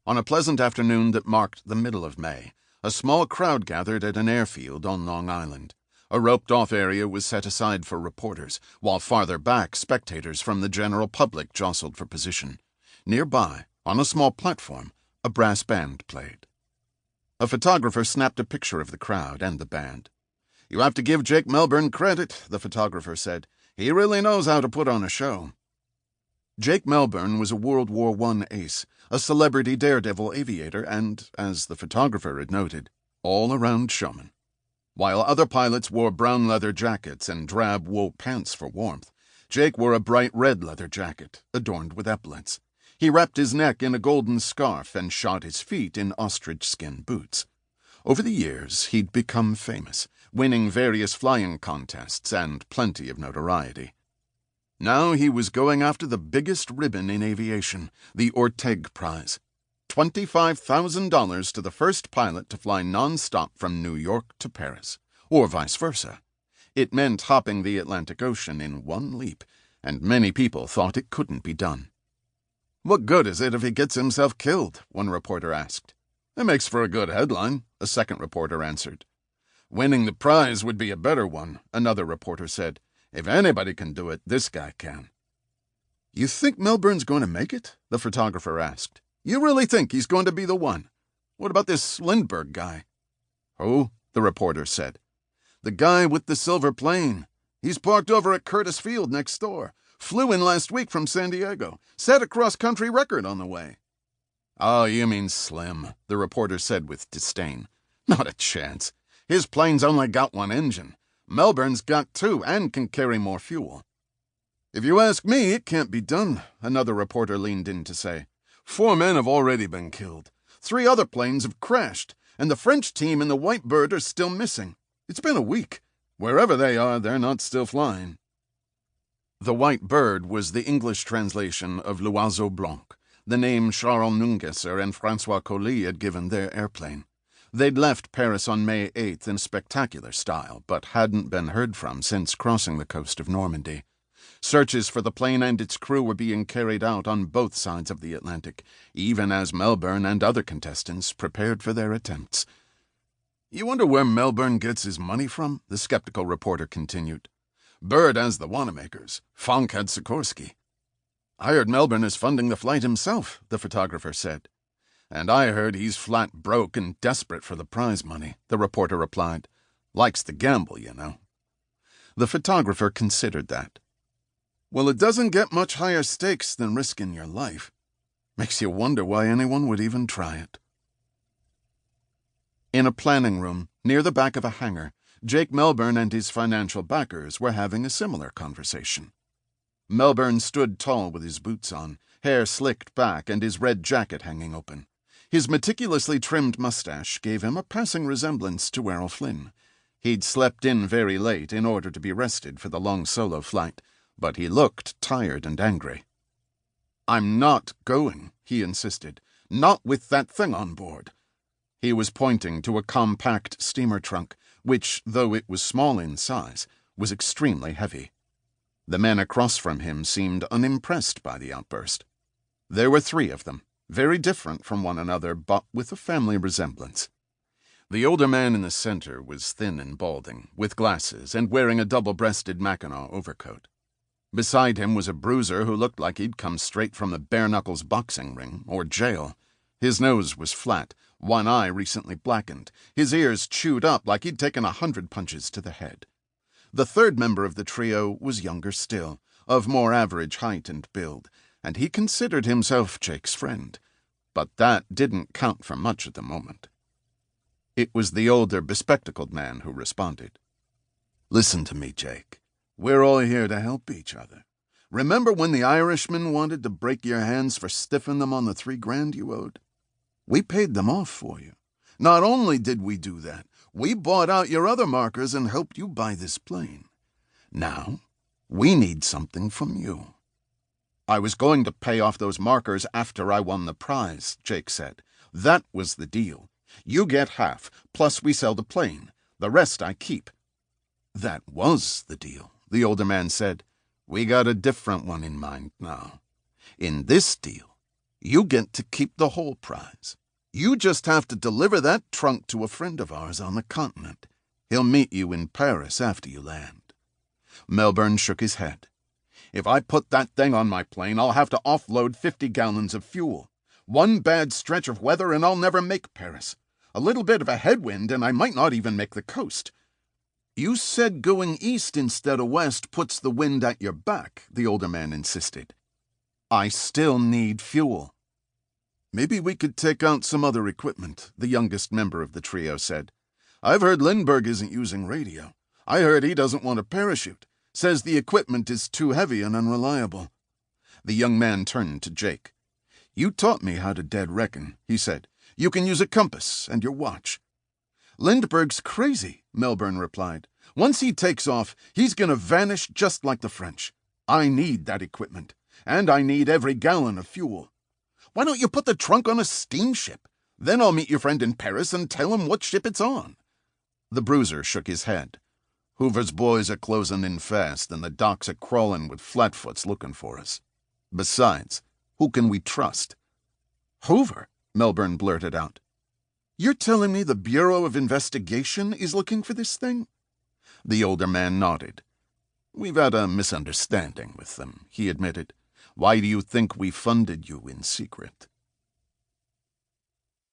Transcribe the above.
On a pleasant afternoon that marked the middle of May, a small crowd gathered at an airfield on Long Island. A roped-off area was set aside for reporters, while farther back spectators from the general public jostled for position. Nearby, on a small platform, a brass band played. A photographer snapped a picture of the crowd and the band. "You have to give Jake Melbourne credit," the photographer said. "He really knows how to put on a show." Jake Melbourne was a World War I ace, a celebrity daredevil aviator, and, as the photographer had noted, all-around showman. While other pilots wore brown leather jackets and drab wool pants for warmth, Jake wore a bright red leather jacket, adorned with epaulets. He wrapped his neck in a golden scarf and shod his feet in ostrich skin boots. Over the years, he'd become famous, winning various flying contests and plenty of notoriety. Now he was going after the biggest ribbon in aviation, the Orteig Prize. $25,000 to the first pilot to fly non-stop from New York to Paris, or vice versa. It meant hopping the Atlantic Ocean in one leap, and many people thought it couldn't be done. "What good is it if he gets himself killed?" one reporter asked. "It makes for a good headline," a second reporter answered. "Winning the prize would be a better one," another reporter said. "If anybody can do it, this guy can." "You think Melbourne's going to make it?" the photographer asked. "You really think he's going to be the one? What about this Lindbergh guy?" "Who?" the reporter said. "The guy with the silver plane. He's parked over at Curtis Field next door. Flew in last week from San Diego. Set a cross-country record on the way." "Oh, you mean Slim," the reporter said with disdain. "Not a chance. His plane's only got one engine. Melbourne's got two and can carry more fuel." "If you ask me, it can't be done," another reporter leaned in to say. "4 men have already been killed. 3 other planes have crashed, and the French team and the White Bird are still missing. It's been a week. Wherever they are, they're not still flying." The White Bird was the English translation of l'Oiseau Blanc, the name Charles Nungesser and François Colly had given their airplane. They'd left Paris on May 8th in spectacular style, but hadn't been heard from since crossing the coast of Normandy. Searches for the plane and its crew were being carried out on both sides of the Atlantic, even as Melbourne and other contestants prepared for their attempts. "You wonder where Melbourne gets his money from?" the skeptical reporter continued. "Bird has the Wanamaker's. Funk had Sikorsky." "I heard Melbourne is funding the flight himself," the photographer said. "And I heard he's flat broke and desperate for the prize money," the reporter replied. "Likes to gamble, you know." The photographer considered that. "Well, it doesn't get much higher stakes than risking your life. Makes you wonder why anyone would even try it." In a planning room, near the back of a hangar, Jake Melbourne and his financial backers were having a similar conversation. Melbourne stood tall with his boots on, hair slicked back and his red jacket hanging open. His meticulously trimmed mustache gave him a passing resemblance to Errol Flynn. He'd slept in very late in order to be rested for the long solo flight, but he looked tired and angry. "I'm not going," he insisted. "Not with that thing on board." He was pointing to a compact steamer trunk, which, though it was small in size, was extremely heavy. The men across from him seemed unimpressed by the outburst. There were 3 of them, very different from one another, but with a family resemblance. The older man in the center was thin and balding, with glasses, and wearing a double-breasted Mackinaw overcoat. Beside him was a bruiser who looked like he'd come straight from the bare-knuckles boxing ring, or jail. His nose was flat, one eye recently blackened, his ears chewed up like he'd taken 100 punches to the head. The third member of the trio was younger still, of more average height and build, and he considered himself Jake's friend. But that didn't count for much at the moment. It was the older, bespectacled man who responded. "Listen to me, Jake. We're all here to help each other. Remember when the Irishman wanted to break your hands for stiffing them on the $3,000 you owed? We paid them off for you. Not only did we do that, we bought out your other markers and helped you buy this plane. Now, we need something from you." "I was going to pay off those markers after I won the prize," Jake said. "That was the deal. You get half, plus we sell the plane. The rest I keep." "That was the deal," the older man said. "We got a different one in mind now. In this deal, You get to keep the whole prize. You just have to deliver that trunk to a friend of ours on the continent. He'll meet you in Paris after you land." Melbourne shook his head. "If I put that thing on my plane, I'll have to offload 50 gallons of fuel. One bad stretch of weather and I'll never make Paris. A little bit of a headwind and I might not even make the coast." "You said going east instead of west puts the wind at your back," the older man insisted. "I still need fuel." "Maybe we could take out some other equipment," the youngest member of the trio said. "I've heard Lindbergh isn't using radio. I heard he doesn't want a parachute. Says the equipment is too heavy and unreliable." The young man turned to Jake. "You taught me how to dead reckon," he said. "You can use a compass and your watch." "Lindbergh's crazy," Melbourne replied. "Once he takes off, he's going to vanish just like the French. I need that equipment, and I need every gallon of fuel. Why don't you put the trunk on a steamship? Then I'll meet your friend in Paris and tell him what ship it's on." The bruiser shook his head. "Hoover's boys are closing in fast, and the docks are crawling with flatfoots looking for us. Besides, who can we trust?" "Hoover?" Melbourne blurted out. "You're telling me the Bureau of Investigation is looking for this thing?" The older man nodded. "We've had a misunderstanding with them," he admitted. "Why do you think we funded you in secret?"